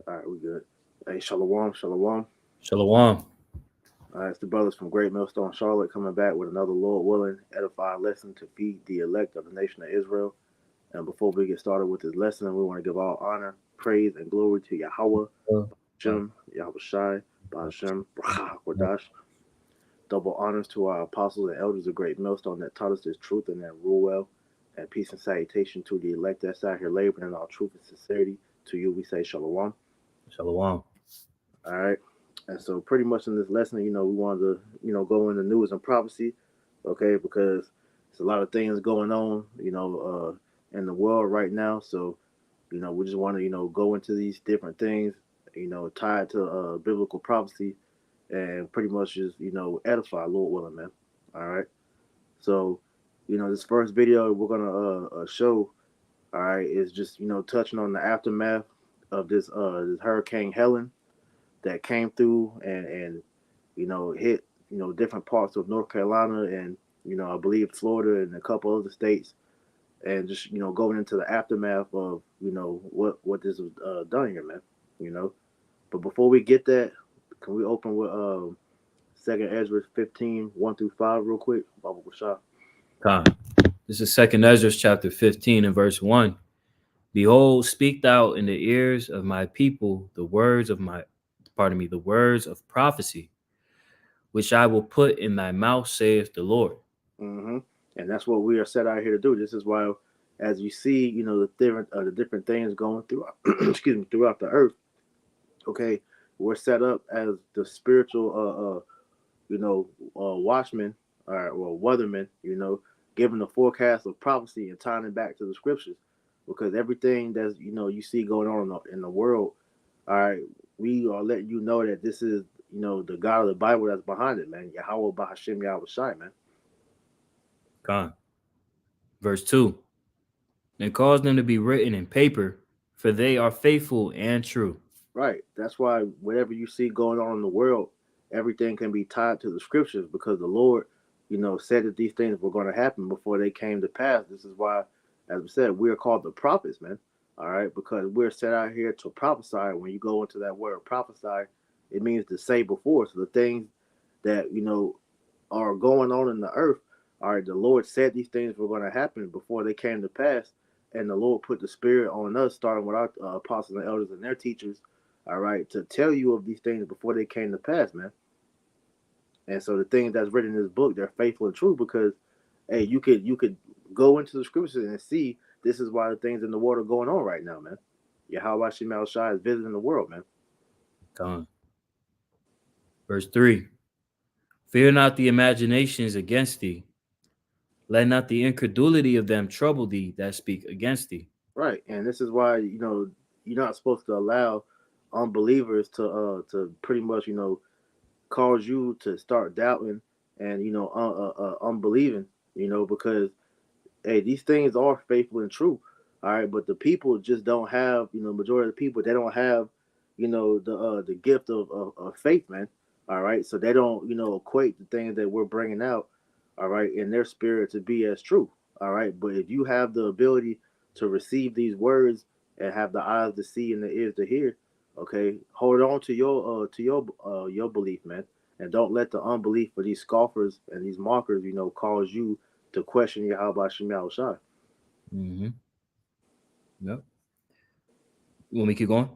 All right, we good. Hey, shalom, shalom. Shalom. It's the brothers from Great Millstone, Charlotte, coming back with another Lord willing, edifying lesson to feed the elect of the nation of Israel. And before we get started with this lesson, we want to give all honor, praise, and glory to Yahweh, Shem, Yahweh Shai, Bashem, Brach, Kodash. Double honors to our apostles and elders of Great Millstone that taught us this truth and that rule well. And peace and salutation to the elect that's out here laboring in all truth and sincerity. To you, we say shalom. Shalom. All right. And so pretty much in this lesson, we wanted to, go into news and prophecy, okay, because there's a lot of things going on, in the world right now. So, we just want to, go into these different things, tied to biblical prophecy and pretty much just, edify, Lord willing, man. All right. So, this first video we're gonna show, all right, is just, touching on the aftermath of this Hurricane Helen that came through and hit different parts of North Carolina and I believe Florida and a couple other states, and just going into the aftermath of what this was done here, man. You know, but before we get that, can we open with Second Ezra 15 1 through 5 real quick? Baba Shah. Khan. This is Second Ezra chapter 15 and verse 1. Behold, speak thou in the ears of my people the words of the words of prophecy, which I will put in thy mouth, saith the Lord. Mm-hmm. And that's what we are set out here to do. This is why, as you see, the different things going through, excuse me, throughout the earth. Okay, we're set up as the spiritual, watchmen or weathermen. Giving the forecast of prophecy and tying it back to the scriptures, because everything that's you see going on in the world, all right, we are letting you know that this is the God of the Bible that's behind it, man. Yahweh Bahashem Yahweh Shai, man. Khan. Verse 2. And cause them to be written in paper, for they are faithful and true. Right. That's why whatever you see going on in the world, everything can be tied to the scriptures, because the Lord, said that these things were going to happen before they came to pass. This is why, as we said, we are called the prophets, man. All right, because we're set out here to prophesy. When you go into that word prophesy, it means to say before. So the things that are going on in the earth, all right, the Lord said these things were going to happen before they came to pass, and the Lord put the Spirit on us, starting with our apostles and elders and their teachers, all right, to tell you of these things before they came to pass, man. And so the things that's written in this book, they're faithful and true, because hey, you could go into the scriptures and see this is why the things in the world are going on right now, man. Yahweh Shemal Shai is visiting the world, man. Khan. Verse 3. Fear not the imaginations against thee. Let not the incredulity of them trouble thee that speak against thee. Right. And this is why, you're not supposed to allow unbelievers to pretty much, cause you to start doubting and unbelieving, because hey, these things are faithful and true. All right, but the people just don't have, majority of the people, they don't have, the gift of faith, man. All right, so they don't, equate the things that we're bringing out, all right, in their spirit to be as true. All right, but if you have the ability to receive these words and have the eyes to see and the ears to hear, okay, hold on to your belief, man, and don't let the unbelief of these scoffers and these mockers, cause you to question Yahweh Shemel Shai. Mm-hmm. Yep. You want me to keep going?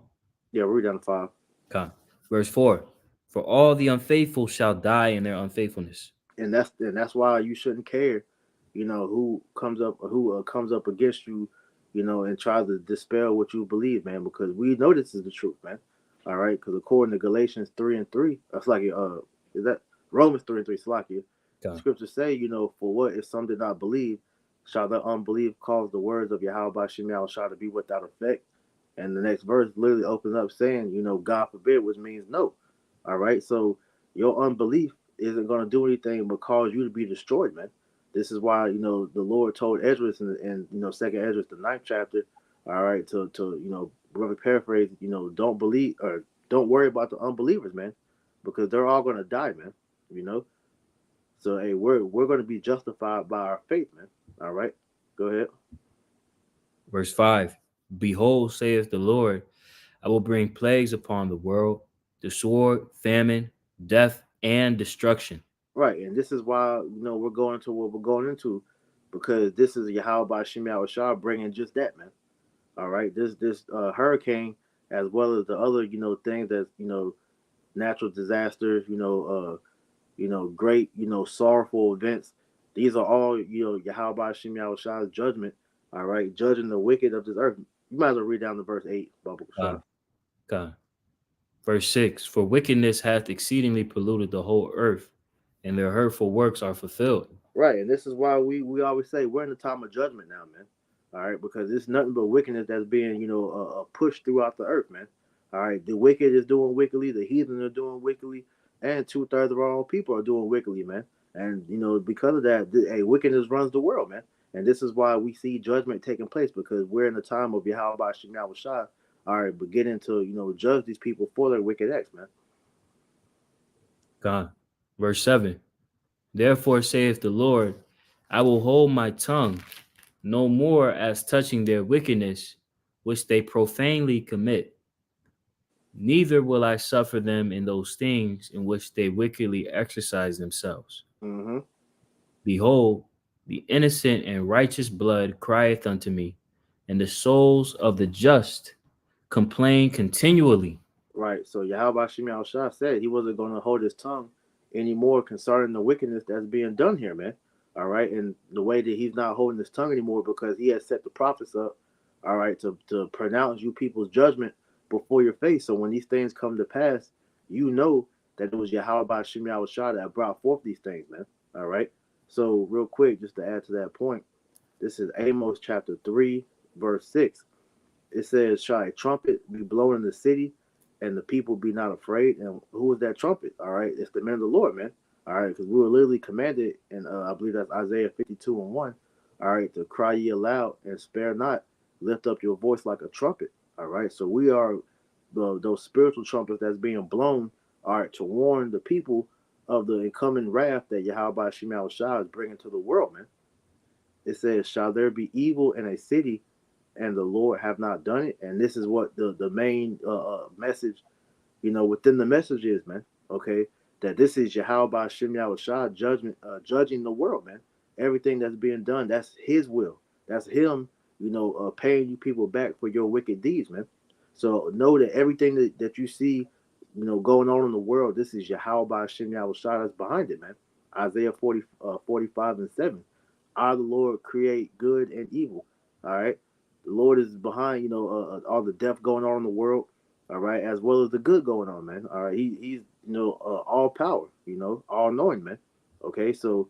Yeah, we're down to 5. Khan. Verse 4. For all the unfaithful shall die in their unfaithfulness. And that's why you shouldn't care, who comes up against you, and tries to dispel what you believe, man, because we know this is the truth, man. All right, because according to Galatians 3:3, that's like is that Romans 3:3, Slakia, Khan. scriptures say, for what if some did not believe, shall their unbelief cause the words of Yahweh Shemel Shai to be without effect? And the next verse literally opens up saying, God forbid, which means no. All right. So your unbelief isn't going to do anything but cause you to be destroyed, man. This is why, the Lord told Ezra in Second Ezra, the ninth chapter, all right, to brother paraphrase, don't believe or don't worry about the unbelievers, man, because they're all going to die, man, you know. So hey, we're going to be justified by our faith, man. All right. Go ahead. Verse 5. Behold, saith the Lord, I will bring plagues upon the world, the sword, famine, death, and destruction. Right, and this is why we're going to what we're going into, because this is Yahweh Shem Shah bringing just that, man. All right, this hurricane, as well as the other things that natural disasters, great sorrowful events. These are all Yahweh Shem Shah's judgment. All right, judging the wicked of this earth. You might as well read down to verse 8, Baba Shah. God. Verse 6, for wickedness hath exceedingly polluted the whole earth, and their hurtful works are fulfilled. Right, and this is why we always say we're in the time of judgment now, man. All right, because it's nothing but wickedness that's being pushed throughout the earth, man. All right, the wicked is doing wickedly, the heathen are doing wickedly, and 2/3 of our own people are doing wickedly, man. And because of that, wickedness runs the world, man. And this is why we see judgment taking place, because we're in the time of Yahweh Shem Shah. All right, beginning to judge these people for their wicked acts, man. God. Verse 7, therefore saith the Lord, I will hold my tongue no more as touching their wickedness, which they profanely commit. Neither will I suffer them in those things in which they wickedly exercise themselves. Mm-hmm. Behold, the innocent and righteous blood crieth unto me, and the souls of the just complain continually. Right. So Yahweh Shem Shah said he wasn't going to hold his tongue anymore concerning the wickedness that's being done here, man. All right. And the way that he's not holding his tongue anymore, because he has set the prophets up, all right, to pronounce you people's judgment before your face. So when these things come to pass, you know that it was Yahweh Shem Shah that brought forth these things, man. All right. So real quick, just to add to that point, this is Amos chapter 3, verse 6. It says, shall a trumpet be blown in the city, and the people be not afraid? And who is that trumpet? All right, it's the man of the Lord, man. All right, because we were literally commanded, and I believe that's Isaiah 52:1. All right, to cry ye aloud and spare not, lift up your voice like a trumpet. All right, so we are those spiritual trumpets that's being blown. All right, to warn the people of the incoming wrath that Yahweh Shem Shah is bringing to the world, man. It says, shall there be evil in a city, and the Lord have not done it? And this is what the main message, within the message is, man. Okay, that this is Yahweh Shem Shah judgment, judging the world, man. Everything that's being done, that's His will. That's Him, paying you people back for your wicked deeds, man. So know that everything that you see, going on in the world, this is Yahweh Shem Shah that's behind it, man. Isaiah 45:7. I, the Lord, create good and evil. All right. The Lord is behind, all the death going on in the world, all right, as well as the good going on, man. All right, he's all power, all knowing, man. Okay, so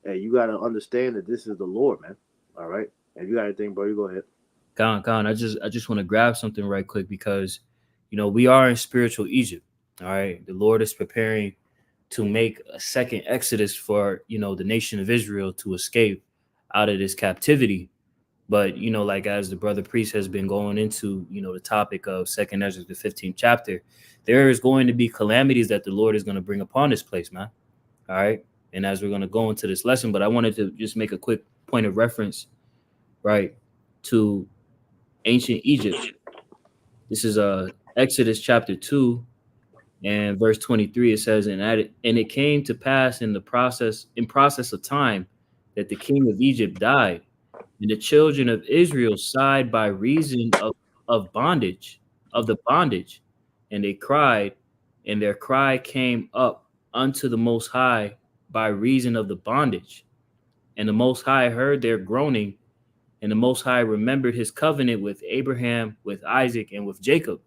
you got to understand that this is the Lord, man. All right, and you got anything, bro, you go ahead. Khan, I just want to grab something right quick because, we are in spiritual Egypt. All right, the Lord is preparing to make a second exodus for the nation of Israel to escape out of this captivity. But like as the brother priest has been going into the topic of Second Ezra, the 15th chapter, there is going to be calamities that the Lord is going to bring upon this place, man. All right, and as we're going to go into this lesson, but I wanted to just make a quick point of reference, right, to ancient Egypt. This is Exodus chapter 2 and verse 23. It says, and it came to pass in process of time that the king of Egypt died, and the children of Israel sighed by reason of bondage, of the bondage, and they cried, and their cry came up unto the Most High by reason of the bondage. And the Most High heard their groaning, and the Most High remembered his covenant with Abraham, with Isaac, and with Jacob.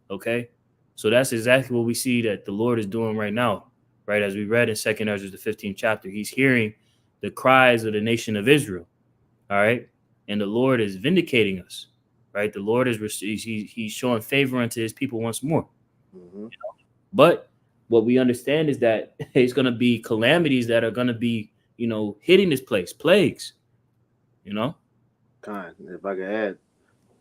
Okay? So that's exactly what we see that the Lord is doing right now, right? As we read in 2 Ezra, the 15th chapter, he's hearing the cries of the nation of Israel. All right. And the Lord is vindicating us, right? The Lord is he's showing favor unto his people once more. Mm-hmm. But what we understand is that it's going to be calamities that are going to be, hitting this place, plagues, Kind. If I could add,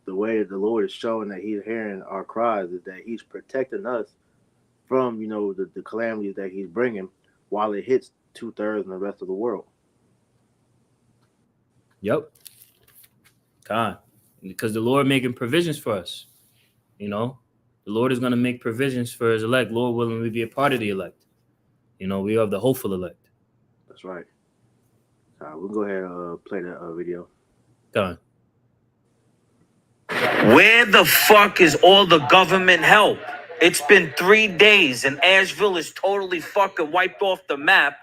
the way the Lord is showing that He's hearing our cries is that He's protecting us from, the calamities that He's bringing while it hits 2/3 in the rest of the world. Yep. God, because the Lord making provisions for us, The Lord is going to make provisions for his elect. Lord willing, we be a part of the elect. You know, we are the hopeful elect. That's right. We'll go ahead and play that video. Go on. Where the fuck is all the government help? It's been 3 days and Asheville is totally fucking wiped off the map.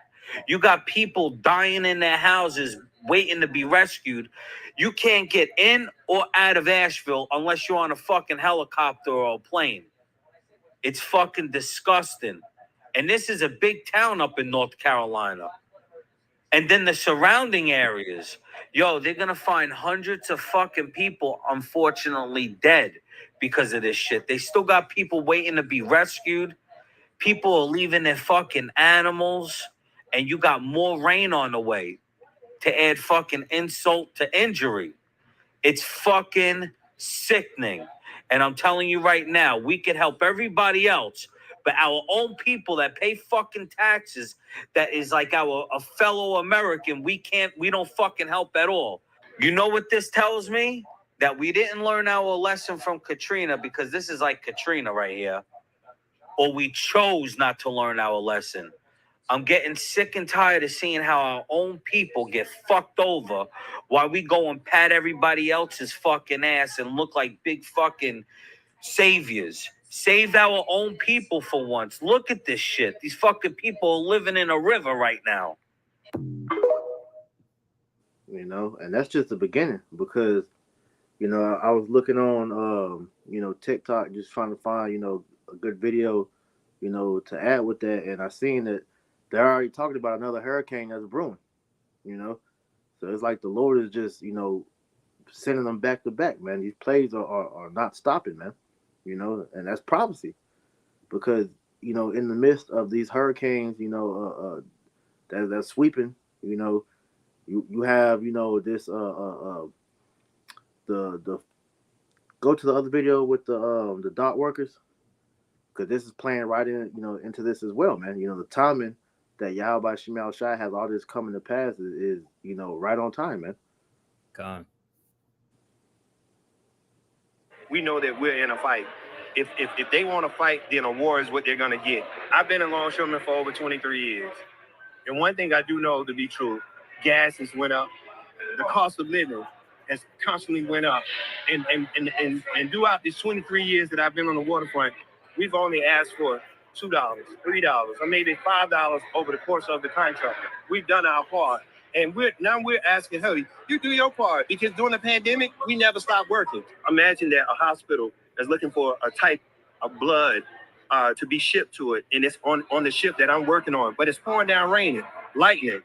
You got people dying in their houses waiting to be rescued. You can't get in or out of Asheville unless you're on a fucking helicopter or a plane. It's fucking disgusting. And this is a big town up in North Carolina. And then the surrounding areas, yo, they're going to find hundreds of fucking people, unfortunately, dead because of this shit. They still got people waiting to be rescued. People are leaving their fucking animals. And you got more rain on the way to add fucking insult to injury. It's fucking sickening. And I'm telling you right now, we could help everybody else, but our own people that pay fucking taxes, that is like a fellow American, we don't fucking help at all. You know what this tells me? That we didn't learn our lesson from Katrina, because this is like Katrina right here. Or we chose not to learn our lesson. I'm getting sick and tired of seeing how our own people get fucked over while we go and pat everybody else's fucking ass and look like big fucking saviors. Save our own people for once. Look at this shit. These fucking people are living in a river right now. You know, and that's just the beginning, because, you know, I was looking on, you know, TikTok, just trying to find, you know, a good video, you know, to add with that. And I seen that they're already talking about another hurricane that's brewing, you know. So it's like the Lord is just, you know, sending them back to back, man. These plays are not stopping, man, you know, and that's prophecy, because, you know, in the midst of these hurricanes, you know, that's sweeping, you know, you have, you know, this the go to the other video with the dock workers, because this is playing right in, you know, into this as well, man. You know, the timing that Yahweh Shemal Shai has all this coming to pass is, you know, right on time, man. God. We know that we're in a fight. If they want to fight, then a war is what they're going to get. I've been in longshoreman for over 23 years. And one thing I do know to be true, gas has went up. The cost of living has constantly went up. And throughout these 23 years that I've been on the waterfront, we've only asked for $2, $3, or maybe $5 over the course of the contract. We've done our part. And we're asking, hey, you do your part, because during the pandemic, we never stopped working. Imagine that a hospital is looking for a type of blood to be shipped to it, and it's on the ship that I'm working on, but it's pouring down raining, lightning.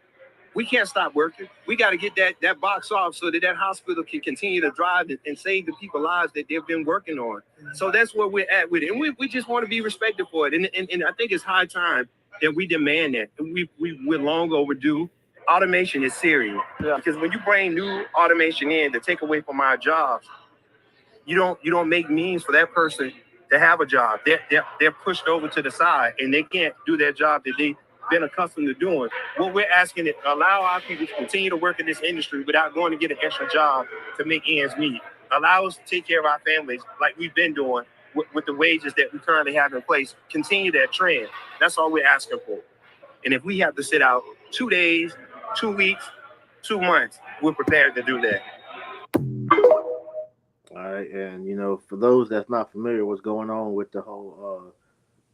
We can't stop working. We got to get that box off so that hospital can continue to drive and save the people's lives that they've been working on. So that's where we're at with it. And we just want to be respected for it. And I think it's high time that we demand that. We're long overdue. Automation is serious. Yeah. Because when you bring new automation in to take away from our jobs, you don't make means for that person to have a job. They're pushed over to the side, and they can't do their job that they've been accustomed to doing. What we're asking is allow our people to continue to work in this industry without going to get an extra job to make ends meet. Allow us to take care of our families like we've been doing with the wages that we currently have in place. Continue that trend. That's all we're asking for. And if we have to sit out 2 days, 2 weeks, 2 months, we're prepared to do that. All right, and you know, for those that's not familiar, what's going on with the whole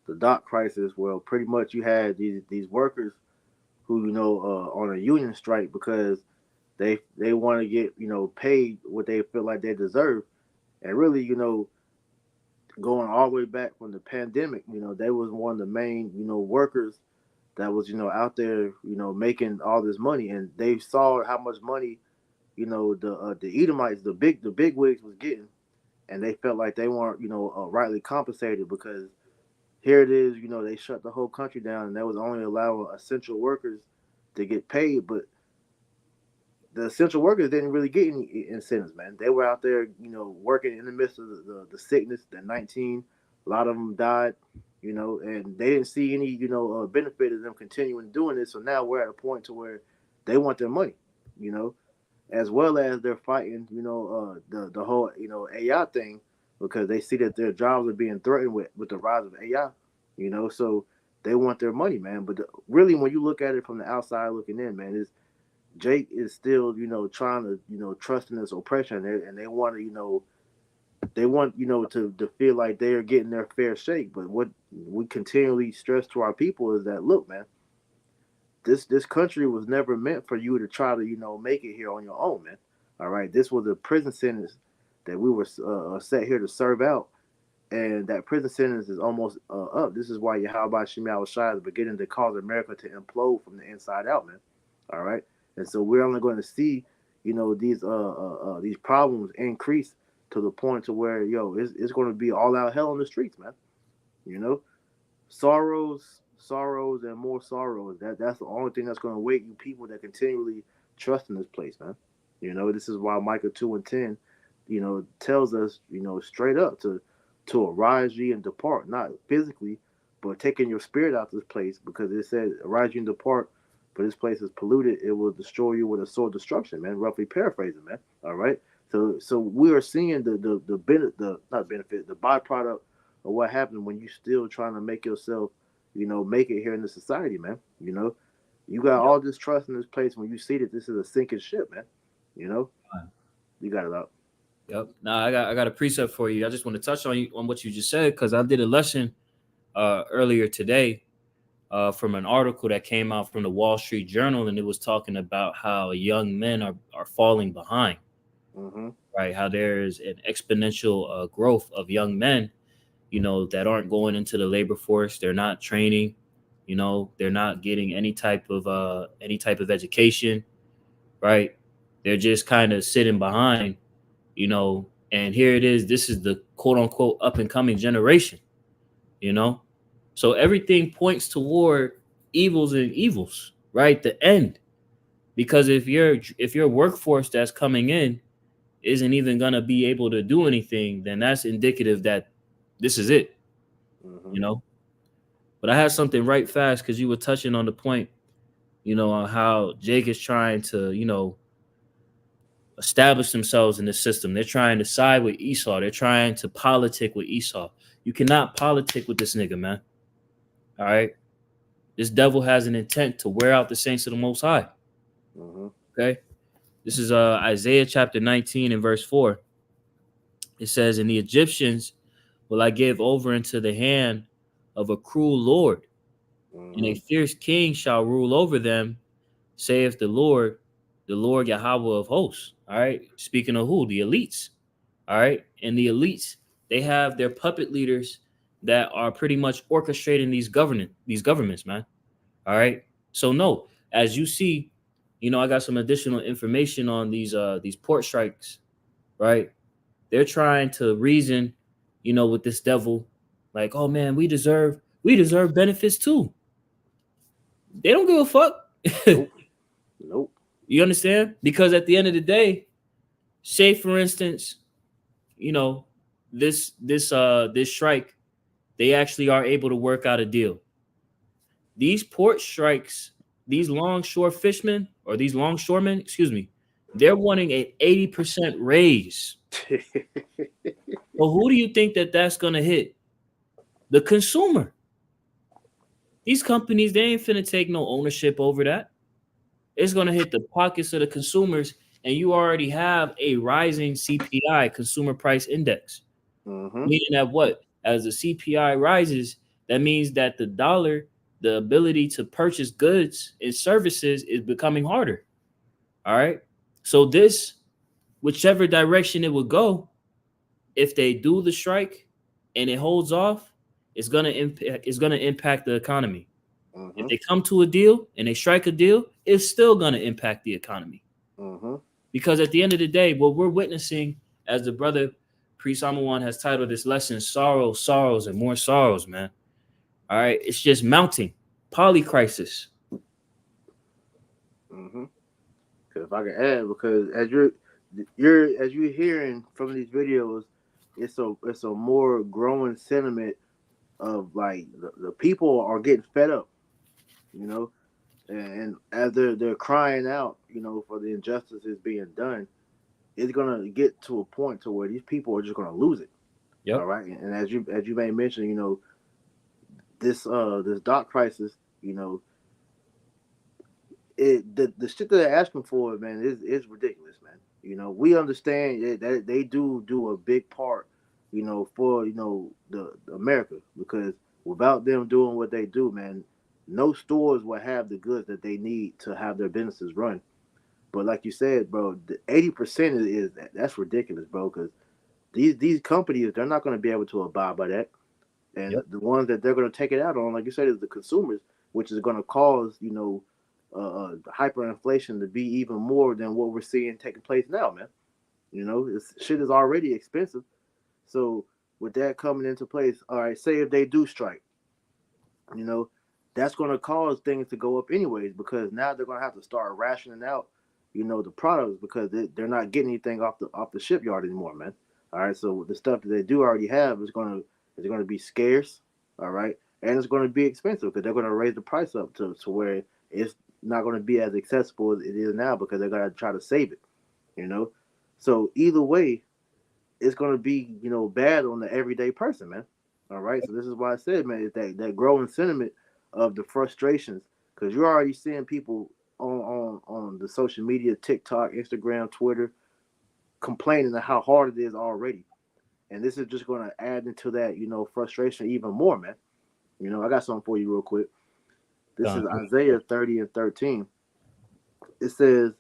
the dock crisis? Well, pretty much you had these workers who, you know, on a union strike because they want to get, you know, paid what they feel like they deserve, and really, you know, going all the way back from the pandemic, you know, they was one of the main, you know, workers that was, you know, out there, you know, making all this money, and they saw how much money, you know, the Edomites, the big wigs was getting, and they felt like they weren't, you know, rightly compensated, because here it is, you know, they shut the whole country down, and they was only allowing essential workers to get paid, but the essential workers didn't really get any incentives, man. They were out there, you know, working in the midst of the sickness, the 19. A lot of them died, you know, and they didn't see any, you know, benefit of them continuing doing this. So now we're at a point to where they want their money, you know, as well as they're fighting, you know, the whole, you know, AI thing, because they see that their jobs are being threatened with the rise of AI. So they want their money, man. But really, when you look at it from the outside looking in, man, is Jake is still, trying to, trust in this oppression, and they want to, to feel like they are getting their fair shake. But what we continually stress to our people is that, look, man, this country was never meant for you to try to, make it here on your own, man. All right, this was a prison sentence that we were set here to serve out, and that prison sentence is almost up. This is why Yahweh Shemiah Shai is beginning to cause America to implode from the inside out, man. All right, and so we're only going to see, these problems increase to the point to where, it's going to be all out hell on the streets, man. Sorrows, and more sorrows. That's the only thing that's going to wake you people that continually trust in this place, man. This is why Micah 2:10, tells us, straight up to arise ye and depart, not physically, but taking your spirit out of this place, because it said, arise ye and depart, for this place is polluted. It will destroy you with a sword destruction, man. Roughly paraphrasing, man. All right. So we are seeing the byproduct of what happened when you still trying to make yourself, make it here in the society, man. You got all this trust in this place when you see that this is a sinking ship, man. You got it out. Yep. Now I got a precept for you. I just want to touch on what you just said, because I did a lesson earlier today from an article that came out from the Wall Street Journal, and it was talking about how young men are falling behind. Mm-hmm. Right? How there is an exponential growth of young men, that aren't going into the labor force. They're not training. They're not getting any type of education. Right? They're just kind of sitting behind. And here it is. This is the quote unquote up and coming generation. So everything points toward evils and evils, right? The end. Because if your workforce that's coming in isn't even gonna be able to do anything, then that's indicative that this is it. Mm-hmm. But I had something right fast, because you were touching on the point, on how Jake is trying to, establish themselves in the system. They're trying to side with Esau. They're trying to politic with Esau. You cannot politic with this nigga, man. All right. This devil has an intent to wear out the saints of the Most High. Mm-hmm. Okay. This is Isaiah chapter 19 and verse 4. It says, "And the Egyptians will I give over into the hand of a cruel Lord, and a fierce king shall rule over them, saith the Lord Yahweh of hosts." All right. Speaking of who? The elites. All right. And the elites, they have their puppet leaders that are pretty much orchestrating these governments, man. All right. So no, as you see, I got some additional information on these port strikes, right? They're trying to reason, with this devil, like, oh man, we deserve benefits too. They don't give a fuck. Nope. You understand? Because at the end of the day, say for instance, this strike, they actually are able to work out a deal. These port strikes, these longshore fishermen, or these longshoremen, they're wanting an 80% raise. Well, who do you think that's going to hit? The consumer. These companies, they ain't finna take no ownership over that. It's going to hit the pockets of the consumers, and you already have a rising CPI, Consumer Price Index. Mm-hmm. Meaning that what? As the CPI rises, that means that the dollar, the ability to purchase goods and services, is becoming harder. All right. So this, whichever direction it would go, if they do the strike and it holds off, it's gonna impact the economy. Mm-hmm. If they come to a deal and they strike a deal, it's still gonna impact the economy. Mm-hmm. Because at the end of the day, what we're witnessing, as the brother Priest Amawan has titled this lesson, sorrows, and more sorrows, man. All right, it's just mounting polycrisis. Mm-hmm. Because if I can add, because as you're hearing from these videos, it's a more growing sentiment of like the people are getting fed up, and as they're crying out, for the injustices being done, it's gonna get to a point to where these people are just gonna lose it. Yep. All right, and as you may mention, you know, this doc crisis, you know, the shit that they're asking for, man, is ridiculous, man. You know, we understand that they do a big part, you know, for the America, because without them doing what they do, man, no stores will have the goods that they need to have their businesses run. But like you said, bro, the 80% is that's ridiculous, bro, because these companies, they're not going to be able to abide by that, and Yep. the ones that they're going to take it out on, like you said, is the consumers, which is going to cause hyperinflation to be even more than what we're seeing taking place now, man. You know, this shit is already expensive. So with that coming into place, all right, say if they do strike, you know, that's going to cause things to go up anyways, because now they're going to have to start rationing out, you know, the products, because they're not getting anything off the shipyard anymore, man. All right, so the stuff that they do already have is going to be scarce, all right, and it's going to be expensive because they're going to raise the price up to where it's not going to be as accessible as it is now, because they're going to try to save it, you know. So either way, it's going to be, you know, bad on the everyday person, man. All right, so this is why I said, man, it's that growing sentiment of the frustrations, because you're already seeing people on the social media, TikTok, Instagram, Twitter, complaining of how hard it is already, and this is just going to add into that, you know, frustration even more, man. You know, I got something for you real quick. This is Isaiah 30:13. It says,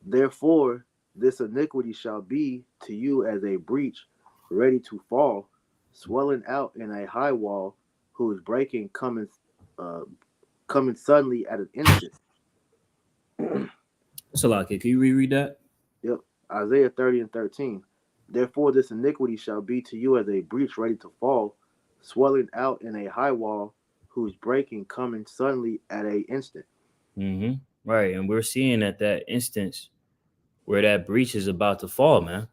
"Therefore, this iniquity shall be to you as a breach ready to fall, swelling out in a high wall, whose breaking coming suddenly at an instant." It's a lot. Can you reread that? Yep. Isaiah 30:13. "Therefore, this iniquity shall be to you as a breach ready to fall, swelling out in a high wall, whose breaking coming suddenly at a instant." Mm-hmm. Right. And we're seeing at that instance where that breach is about to fall, man.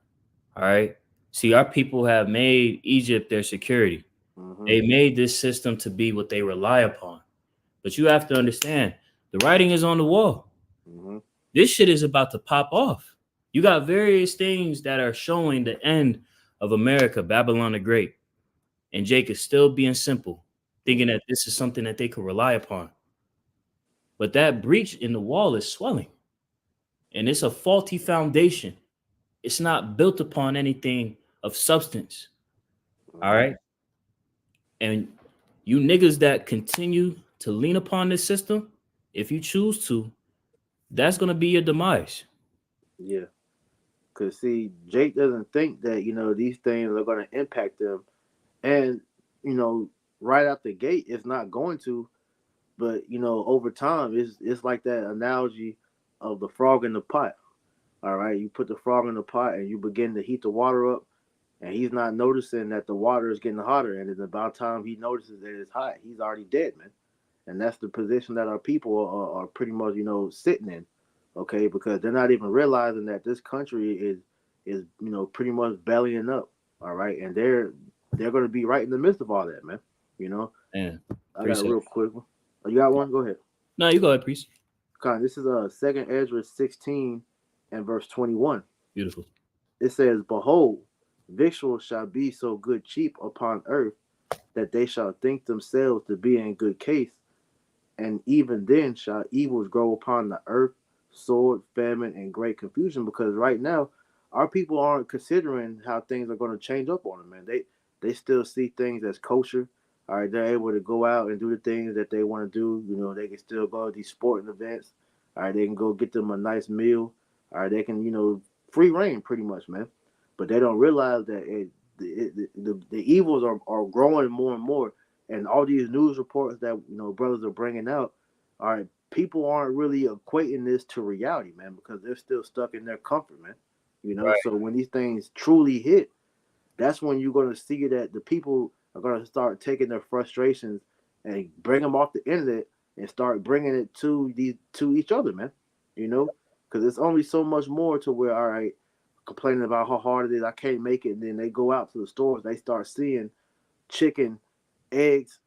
All right. See, our people have made Egypt their security. Mm-hmm. They made this system to be what they rely upon. But you have to understand, the writing is on the wall. Mm-hmm. This shit is about to pop off. You got various things that are showing the end of America, Babylon the Great. And Jake is still being simple, thinking that this is something that they could rely upon. But that breach in the wall is swelling. And it's a faulty foundation. It's not built upon anything of substance. All right. And you niggas that continue to lean upon this system, if you choose to, that's going to be your demise. Yeah. Because, see, Jake doesn't think that, you know, these things are going to impact them. And, you know, right out the gate, it's not going to. But, you know, over time, it's like that analogy of the frog in the pot. All right. You put the frog in the pot and you begin to heat the water up. And he's not noticing that the water is getting hotter. And it's about time he notices that it's hot, he's already dead, man. And that's the position that our people are pretty much, you know, sitting in. Okay, because they're not even realizing that this country is you know, pretty much bellying up. All right, and they're going to be right in the midst of all that, man. You know, Man, I got a real quick one. Oh, you got one? Go ahead. No, you go ahead, priest. Con, this is 2nd Ezra 16 and verse 21. Beautiful. It says, "Behold, victuals shall be so good cheap upon earth, that they shall think themselves to be in good case, and even then shall evils grow upon the earth, sword, famine, and great confusion." Because right now, our people aren't considering how things are going to change up on them, man. They still see things as kosher. All right, they're able to go out and do the things that they want to do. You know, they can still go to these sporting events. All right, they can go get them a nice meal. All right, they can, you know, free reign pretty much, man. But they don't realize that the evils are growing more and more. And all these news reports that, you know, brothers are bringing out, all right, people aren't really equating this to reality, man, because they're still stuck in their comfort, man. You know, Right. so when these things truly hit, that's when you're going to see that the people are going to start taking their frustrations and bring them off the internet and start bringing it to each other, man. You know, because it's only so much more to where, all right, complaining about how hard it is, I can't make it, and then they go out to the stores, they start seeing chicken, eggs,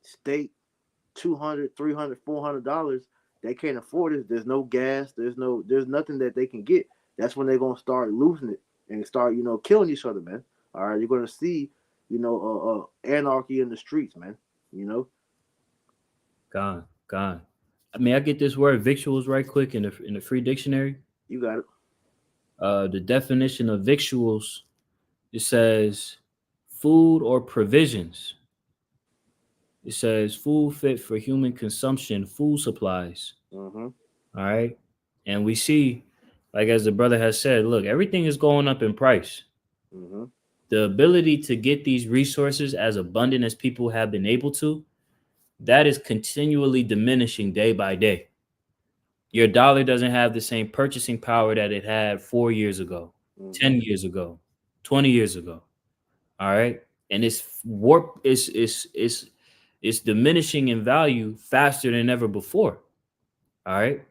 steak, $200, $300, $400. They can't afford it. There's no gas. There's nothing that they can get. That's when they're gonna start losing it and start, you know, killing each other, man. All right, you're gonna see anarchy in the streets, man. You know, Gone. I mean, I get this word victuals right quick in the free dictionary. you got it. The definition of victuals, it says food or provisions. It says food fit for human consumption, food supplies. Mm-hmm. All right. And we see, like as the brother has said, look, everything is going up in price. Mm-hmm. The ability to get these resources as abundant as people have been able to, that is continually diminishing day by day. Your dollar doesn't have the same purchasing power that it had 4 years ago, Mm-hmm. 10 years ago, 20 years ago. All right. And it's diminishing in value faster than ever before. All right.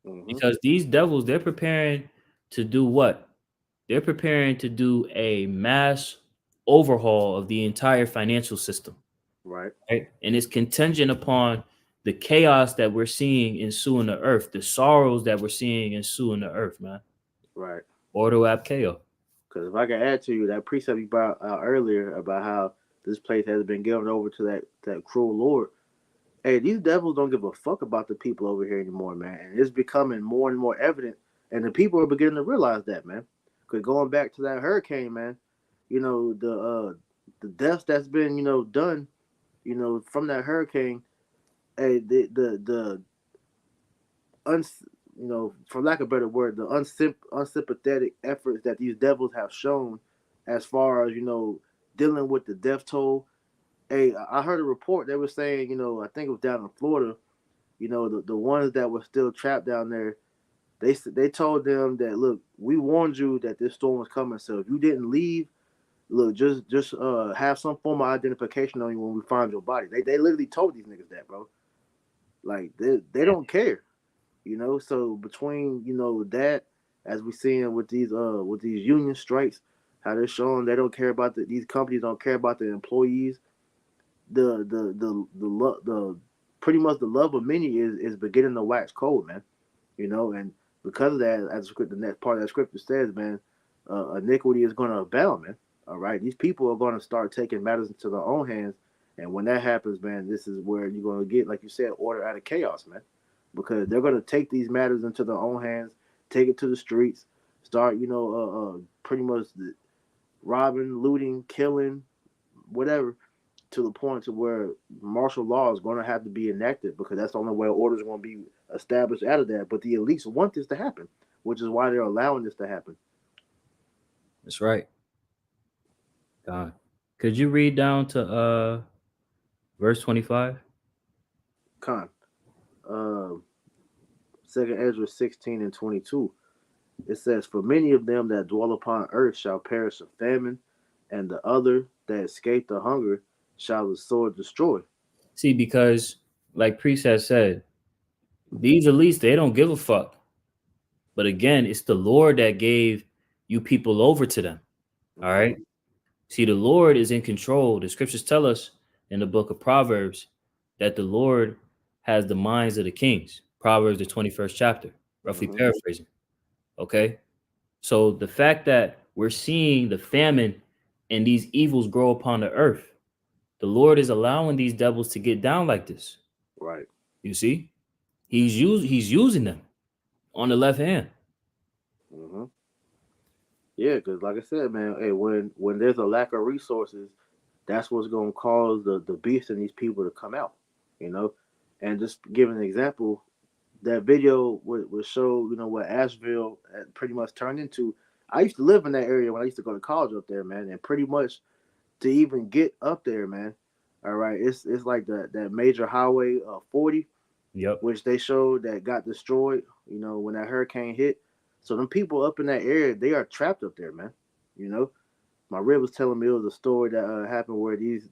Mm-hmm. Because these devils, they're preparing to do what? They're preparing to do a mass overhaul of the entire financial system. Right. Right? And it's contingent upon the chaos that we're seeing ensue in the earth, the sorrows that we're seeing ensue in the earth, man. Right. Ordo ab chaos. Because if I can add to you that precept you brought out earlier about how this place has been given over to that cruel lord. Hey, these devils don't give a fuck about the people over here anymore, man. And it's becoming more and more evident, and the people are beginning to realize that, man. Because going back to that hurricane, man, the deaths that's been done, from that hurricane. Hey, the uns for lack of a better word, the unsympathetic efforts that these devils have shown, as far as dealing with the death toll. Hey, I heard a report they were saying, I think it was down in Florida, the ones that were still trapped down there, they told them that, look, we warned you that this storm was coming, so if you didn't leave, look, just have some form of identification on you when we find your body. They literally told these niggas that, bro. Like they don't care. So between that, as we seeing with these union strikes, how they're showing they don't care about these companies don't care about the employees. The pretty much the love of many is beginning to wax cold, man. And because of that, as the next part of that scripture says, man, iniquity is going to abound, man. All right, these people are going to start taking matters into their own hands, and when that happens, man, this is where you're going to get, like you said, order out of chaos, man, because they're going to take these matters into their own hands, take it to the streets, start, pretty much robbing, looting, killing, whatever, to the point to where martial law is going to have to be enacted, because that's the only way orders are going to be established out of that. But the elites want this to happen, which is why they're allowing this to happen. That's right. God. Could you read down to verse 25? Con. 2 Ezra 16 and 22. It says, for many of them that dwell upon earth shall perish of famine, and the other that escape the hunger shall the sword destroy. See, because like Priest has said, these elites, they don't give a fuck. But again, it's the Lord that gave you people over to them. All right. See, the Lord is in control. The scriptures tell us in the book of Proverbs that the Lord has the minds of the kings. Proverbs, the 21st chapter, roughly paraphrasing. Okay. So the fact that we're seeing the famine and these evils grow upon the earth, the Lord is allowing these devils to get down like this. Right. You see, he's using them on the left hand. Mm-hmm. Yeah, because like I said, man, hey, when there's a lack of resources, that's what's going to cause the beast in these people to come out, And just give an example, that video would show, what Asheville pretty much turned into. I used to live in that area when I used to go to college up there, man, and pretty much to even get up there, man. All right, it's like that major highway 40, which they showed that got destroyed, when that hurricane hit. So them people up in that area, they are trapped up there, man. My rib was telling me it was a story that happened where these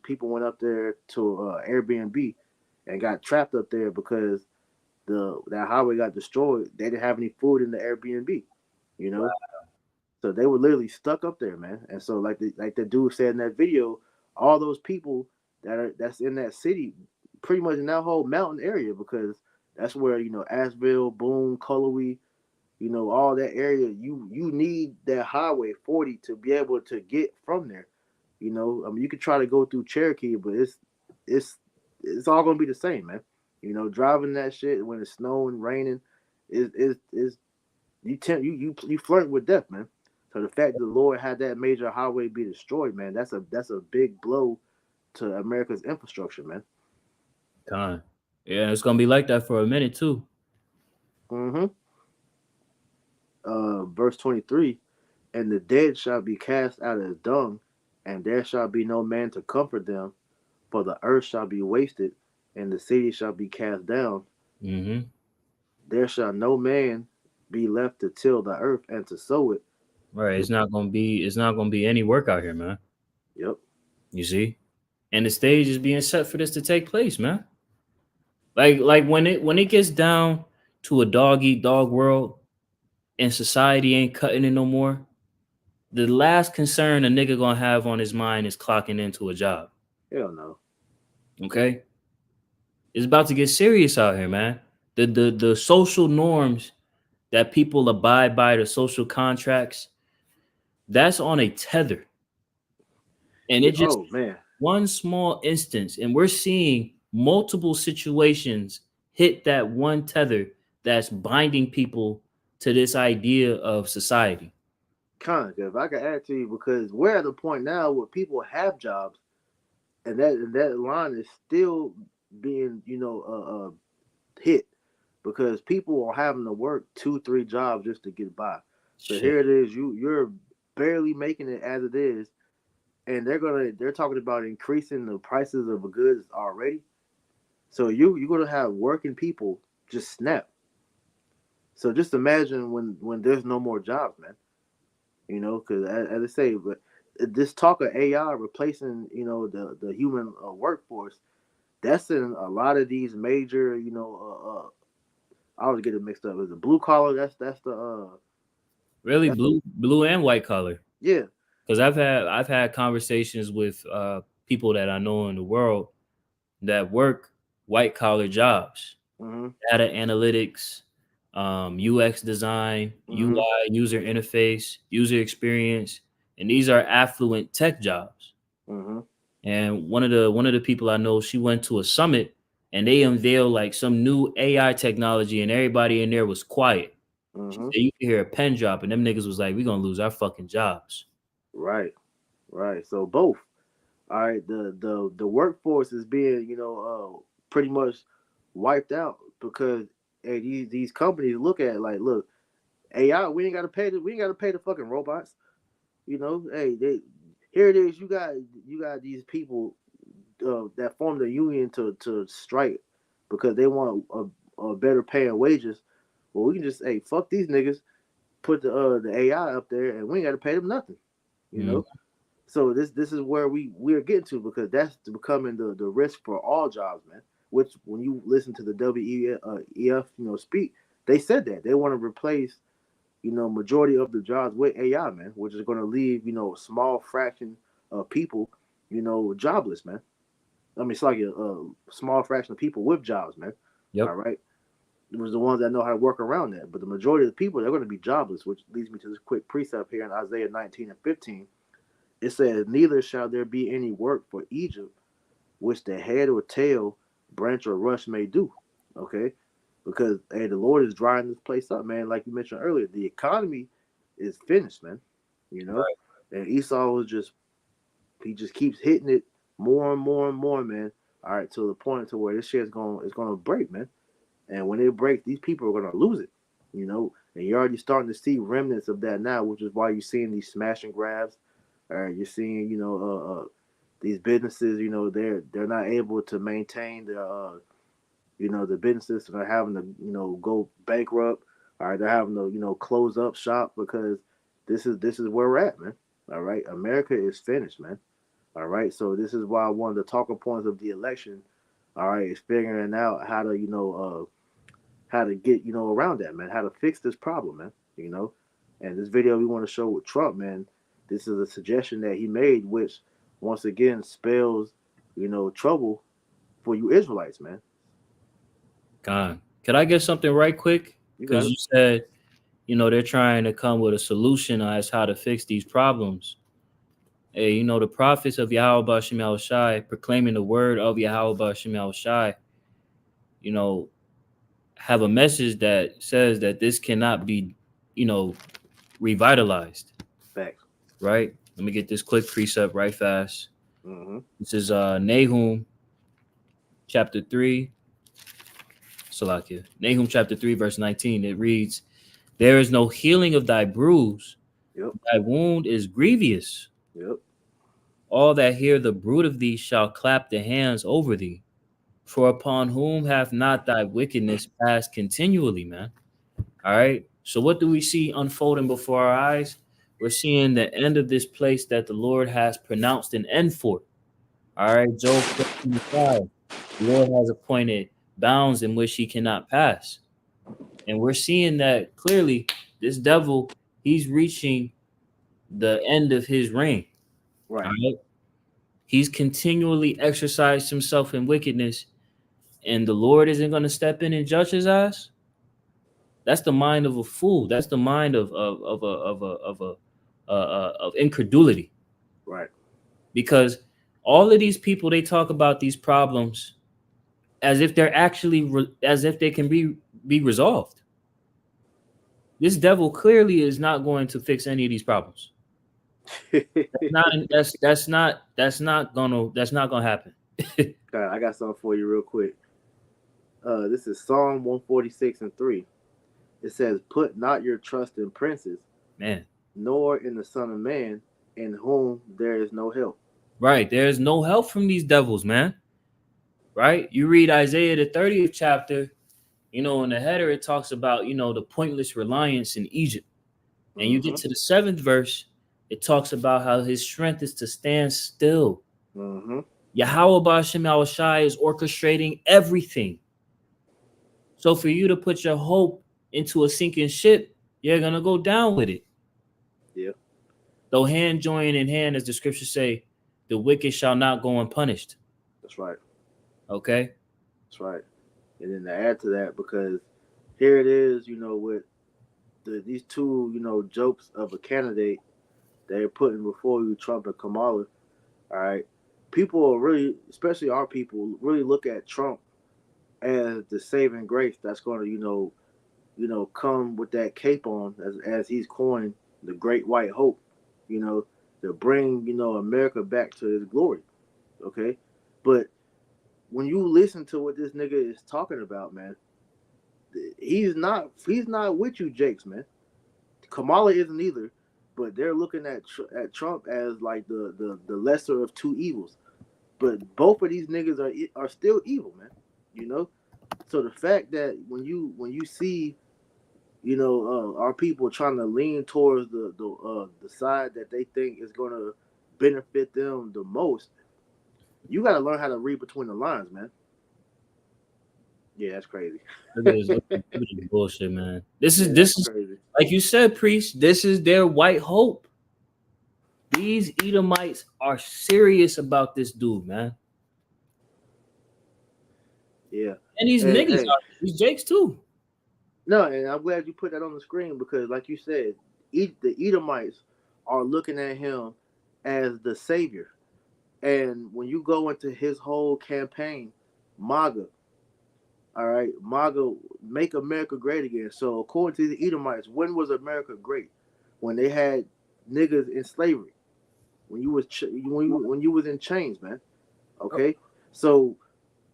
people went up there to Airbnb and got trapped up there because that highway got destroyed. They didn't have any food in the Airbnb, Wow. So they were literally stuck up there, man. And so like the dude said in that video, all those people that's in that city, pretty much in that whole mountain area, because that's where Asheville, Boone, Cullowhee, all that area, you need that highway 40 to be able to get from there, You know, I mean, you could try to go through Cherokee, but it's all gonna be the same, man. You know, driving that shit when it's snowing, raining, is you flirt with death, man. So the fact that the Lord had that major highway be destroyed, man, that's a big blow to America's infrastructure, man. Con. Yeah, it's gonna be like that for a minute too. Mm-hmm. Verse 23, and the dead shall be cast out of the dung, and there shall be no man to comfort them, for the earth shall be wasted, and the city shall be cast down. Mm-hmm. There shall no man be left to till the earth and to sow it. Right. It's not gonna be any work out here, man. Yep. You see? And the stage is being set for this to take place, man. Like when it gets down to a dog eat dog world and society ain't cutting it no more, the last concern a nigga gonna have on his mind is clocking into a job. Hell no. Okay? It's about to get serious out here, man. The social norms that people abide by, the social contracts, that's on a tether. And it just man. one small instance, and we're seeing multiple situations hit that one tether that's binding people to this idea of society. Kind of, if I could add to you, because we're at the point now where people have jobs, and that line is still being, hit, because people are having to work 2-3 jobs just to get by. So Shit. here it is, you're barely making it as it is, and they're talking about increasing the prices of the goods already. So you're gonna have working people just snap. So just imagine when there's no more jobs, man. You know, because as I say, but this talk of AI replacing, the human workforce, that's in a lot of these major, I always get it mixed up. Is it blue collar? That's the Really blue and white collar. yeah. Because I've had conversations with people that I know in the world that work white collar jobs, Mm-hmm. data analytics, UX design, Mhm. UI, user interface, user experience, and these are affluent tech jobs. Mm-hmm. And one of the people I know, she went to a summit and they unveiled like some new AI technology, and everybody in there was quiet. Mm-hmm. You could hear a pen drop, and them niggas was like, "We gonna lose our fucking jobs." Right. So both. All right. The workforce is being, pretty much wiped out because hey, these companies look at it like, look, AI, we ain't gotta pay the fucking robots. You know, hey, here it is. You got these people that formed a union to strike because they want a better paying wages. Well, we can just fuck these niggas, put the AI up there, and we ain't got to pay them nothing. You know. So this is where we are getting to, because that's becoming the risk for all jobs, man. Which when you listen to the WEF, speak, they said that they want to replace, majority of the jobs with AI, man, which is going to leave, a small fraction of people, jobless, man. I mean, it's like a small fraction of people with jobs, man. Yep. All right. It was the ones that know how to work around that. But the majority of the people, they're going to be jobless, which leads me to this quick precept here in Isaiah 19:15. It says, neither shall there be any work for Egypt, which the head or tail, branch or rush may do. Okay? Because, hey, the Lord is drying this place up, man. Like you mentioned earlier, the economy is finished, man. You know? Right. And Esau was just keeps hitting it more and more and more, man. All right, to the point to where this shit is going to break, man. And when it breaks, these people are going to lose it, And you're already starting to see remnants of that now, which is why you're seeing these smash and grabs. You're seeing, these businesses, they're not able to maintain their, the businesses, so they're having to, go bankrupt. All right, they're having to, close up shop because this is where we're at, man. All right, America is finished, man. All right, so this is why one of the talking points of the election, all right, is figuring out how to, how to get, around that, man, how to fix this problem, man. And this video we want to show with Trump, man. This is a suggestion that he made, which once again spells, trouble for you Israelites, man. God, could I get something right quick? Because you said, they're trying to come with a solution as how to fix these problems. Hey, you know, the prophets of Yahweh Ba'Shem Yahushai proclaiming the word of Yahweh Ba'Shem Yahushai, you know, have a message that says that this cannot be, you know, revitalized, Facts. right? Let me get this quick precept right fast. Mm-hmm. This is Nahum chapter 3. Salakia. Nahum chapter 3, verse 19. It reads, "There is no healing of thy bruise, Yep. thy wound is grievous. Yep. All that hear the bruit of thee shall clap their hands over thee. For upon whom hath not thy wickedness passed continually," man? All right. So what do we see unfolding before our eyes? We're seeing the end of this place that the Lord has pronounced an end for. All right. Job 15:5. The Lord has appointed bounds in which he cannot pass. And we're seeing that clearly this devil, he's reaching the end of his reign. Right. All right. He's continually exercised himself in wickedness, and the Lord isn't going to step in and judge his ass. That's the mind of a fool. That's the mind of incredulity. Right. Because all of these people, they talk about these problems as if they're actually as if they can be resolved. This devil clearly is not going to fix any of these problems. That's not gonna happen. God, I got something for you real quick. This is Psalm 146:3. It says, "Put not your trust in princes, Man. nor in the Son of Man, in whom there is no help." Right. There's no help from these devils, man. Right? You read Isaiah the 30th chapter, you know, in the header it talks about, you know, the pointless reliance in Egypt. And you get to the 7th verse, it talks about how his strength is to stand still. Mm-hmm. Yahweh Ba'Shem Yahushai is orchestrating everything. So for you to put your hope into a sinking ship, you're gonna go down with it. Yeah. Though hand join in hand, as the scriptures say, the wicked shall not go unpunished. That's right. Okay. That's right. And then to add to that, because here it is, you know, with these two, you know, jokes of a candidate they're putting before you, Trump and Kamala. All right. People are really, especially our people, really look at Trump as the saving grace that's going to, come with that cape on, as he's coined the Great White Hope, you know, to bring, America back to his glory. Okay. But when you listen to what this nigga is talking about, man, he's not with you, Jakes, man. Kamala isn't either, but they're looking at Trump as like the lesser of two evils. But both of these niggas are still evil, man. You know. So the fact that when you see, our people trying to lean towards the side that they think is going to benefit them the most, you got to learn how to read between the lines, man. Yeah, that's crazy. Look at this bullshit, man. This is crazy. Like you said, priest. This is their white hope. These Edomites are serious about this dude, man. Yeah. And these niggas are these Jakes too. No, and I'm glad you put that on the screen because, like you said, the Edomites are looking at him as the savior. And when you go into his whole campaign, MAGA, all right, MAGA, make America great again. So according to the Edomites, when was America great? When they had niggas in slavery, when you was in chains, man. Okay, so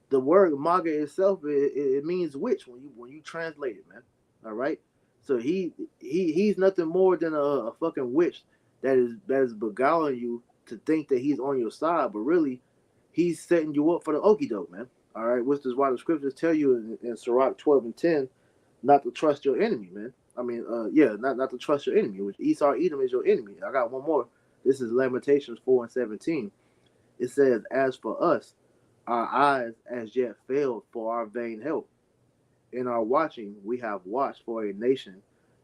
the word MAGA itself, it means witch when you translate it, man. All right, so he's nothing more than a fucking witch that is beguiling you to think that he's on your side, but really he's setting you up for the okie doke, man. All right, which is why the scriptures tell you in Sirach 12:10 not to trust your enemy, man. I mean, not to trust your enemy, which Esau Edom is your enemy. I got one more. This is Lamentations 4:17. It says, "As for us, our eyes as yet failed for our vain help. In our watching, we have watched for a nation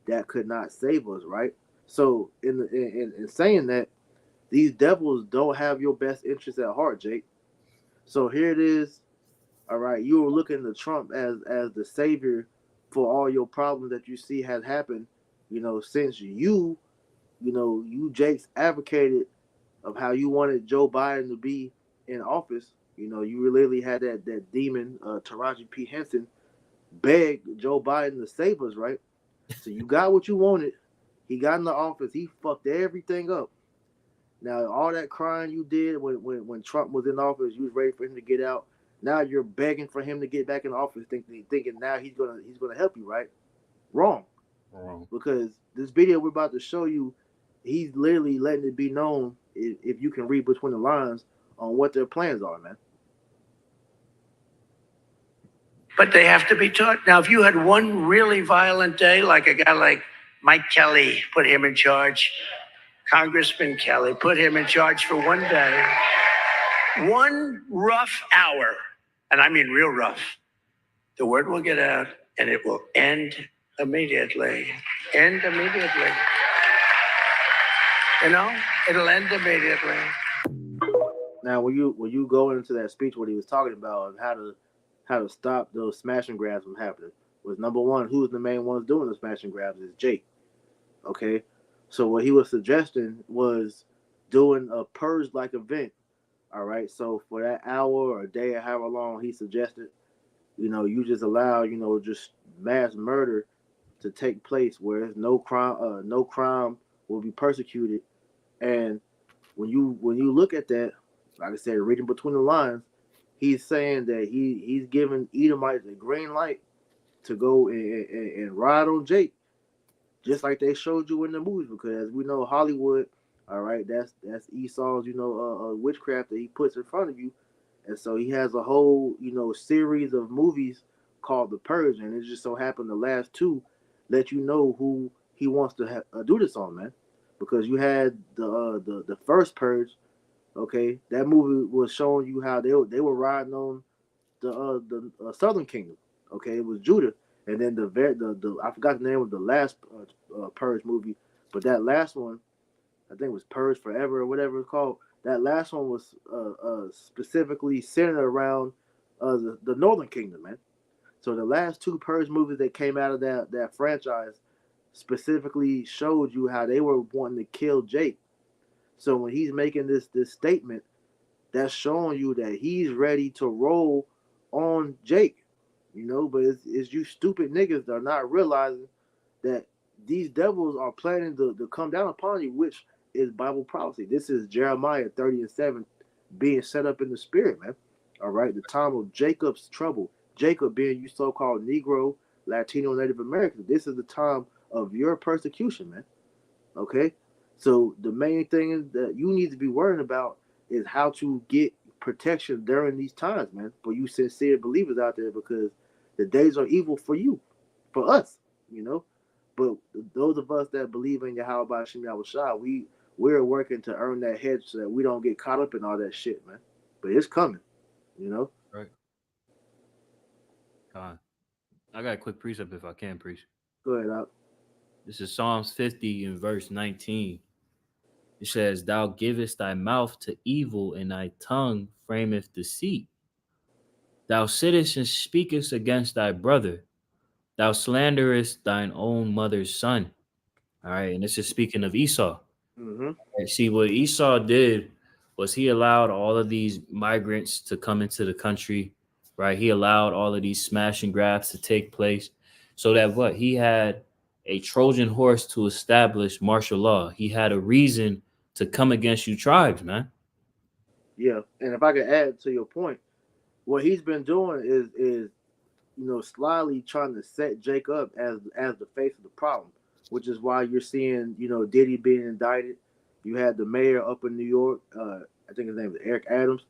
that could not save us." Right. So in saying that, these devils don't have your best interest at heart, Jake. So here it is. All right, you were looking to Trump as the savior for all your problems that you see has happened. Since you Jakes advocated of how you wanted Joe Biden to be in office. You know, you literally had that demon, Taraji P. Henson, beg Joe Biden to save us, right? So you got what you wanted. He got in the office. He fucked everything up. Now all that crying you did when Trump was in office, you was ready for him to get out. Now you're begging for him to get back in office, thinking now he's gonna help you, right? Wrong. Because this video we're about to show you, he's literally letting it be known, if you can read between the lines, on what their plans are, man. But they have to be taught. Now, if you had one really violent day, like a guy like Mike Kelly, put him in charge, Congressman Kelly, put him in charge for one day, one rough hour, and I mean real rough, the word will get out and it will end immediately. End immediately. You know, it'll end immediately. Now, when you go into that speech, what he was talking about and how to stop those smash and grabs from happening was, number one, who's the main ones doing the smash and grabs is Jake. Okay, so what he was suggesting was doing a purge-like event. All right, so for that hour or a day or however long he suggested, you know, you just allow, you know, just mass murder to take place where no crime will be persecuted. And when you look at that, like I said, reading between the lines, he's saying that he's giving Edomites a green light to go and ride on Jake, just like they showed you in the movies. Because as we know, Hollywood, all right, that's Esau's, you know, witchcraft that he puts in front of you. And so he has a whole, you know, series of movies called The Purge, and it just so happened the last two let you know who he wants to do this on, man. Because you had the first Purge, okay, that movie was showing you how they were riding on the Southern Kingdom, okay, it was Judah, and then the I forgot the name of the last Purge movie, but that last one, I think it was Purge Forever or whatever it's called. That last one was specifically centered around the Northern Kingdom, man. So the last two Purge movies that came out of that franchise specifically showed you how they were wanting to kill Jake. So when he's making this statement, that's showing you that he's ready to roll on Jake, you know. But it's you stupid niggas that are not realizing that these devils are planning to come down upon you, which is Bible prophecy. This is Jeremiah 30:7 being set up in the spirit, man. All right, the time of Jacob's trouble. Jacob being you so-called Negro, Latino, Native American. This is the time of your persecution, man. Okay? So the main thing is that you need to be worrying about is how to get protection during these times, man. For you sincere believers out there, because the days are evil for you, for us, you know. But those of us that believe in Yahweh Shem Yahushua, we're working to earn that hedge so that we don't get caught up in all that shit, man. But it's coming, you know. Right. I got a quick precept if I can, preach. Go ahead, Al. This is Psalms 50 in verse 19. It says, "Thou givest thy mouth to evil, and thy tongue frameth deceit. Thou sittest and speakest against thy brother. Thou slanderest thine own mother's son." All right, and this is speaking of Esau. Mm-hmm. And see, what Esau did was he allowed all of these migrants to come into the country, right? He allowed all of these smash and grabs to take place so that what? He had a Trojan horse to establish martial law. He had a reason to come against you tribes, man. Yeah, and if I could add to your point, what he's been doing is you know, slyly trying to set Jake up as the face of the problem, which is why you're seeing, you know, Diddy being indicted. You had the mayor up in New York, I think his name is Eric Adams.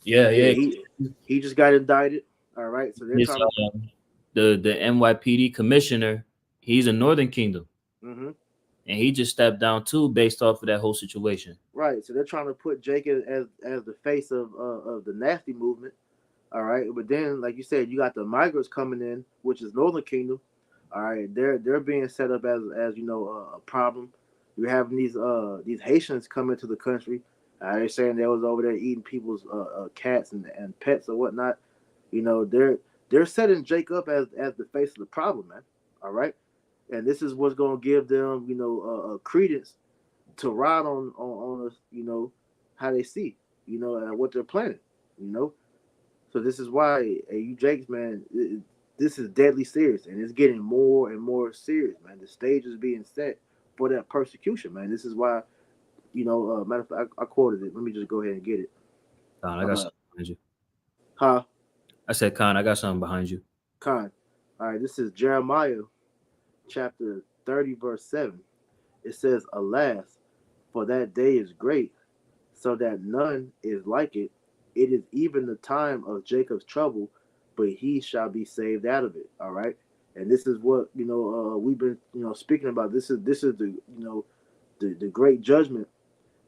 Yeah. He just got indicted. All right, so they're It's, trying to the NYPD commissioner. He's a Northern Kingdom, mm-hmm. and he just stepped down too, based off of that whole situation. Right, so they're trying to put Jake as the face of the nasty movement. All right, but then, like you said, you got the migrants coming in, which is Northern Kingdom. All right, they're being set up as you know a problem. You're having these Haitians come into the country. They're saying they was over there eating people's cats and pets or whatnot. You know, they're setting Jake up as the face of the problem, man. All right, and this is what's going to give them, you know, credence to ride on us, you know, how they see, and what they're planning, you know. So this is why, hey, you Jakes, man, this is deadly serious, and it's getting more and more serious, man. The stage is being set for that persecution, man. This is why, matter of fact, I quoted it. Let me just go ahead and get it. Khan, I got something behind you. Huh? I said, Khan, I got something behind you. Con. All right, this is Jeremiah chapter 30, verse 7. It says, Alas, for that day is great, so that none is like it. It is even the time of Jacob's trouble, but he shall be saved out of it. All right. And this is what, we've been, speaking about. This is the, the great judgment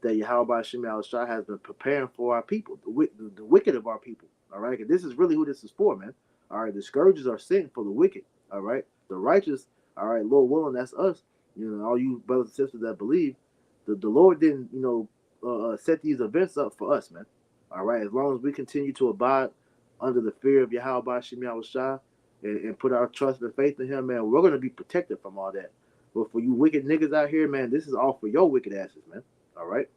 that Yahweh Shem Shai has been preparing for our people, the wicked of our people. All right. And this is really who this is for, man. All right. The scourges are sent for the wicked. All right. The righteous, all right, Lord willing, that's us. All you brothers and sisters that believe, the Lord didn't, set these events up for us, man. All right. As long as we continue to abide under the fear of Yahweh Shem Shai and put our trust and faith in him, man, we're going to be protected from all that. But for you wicked niggas out here, man, this is all for your wicked asses, man. All right.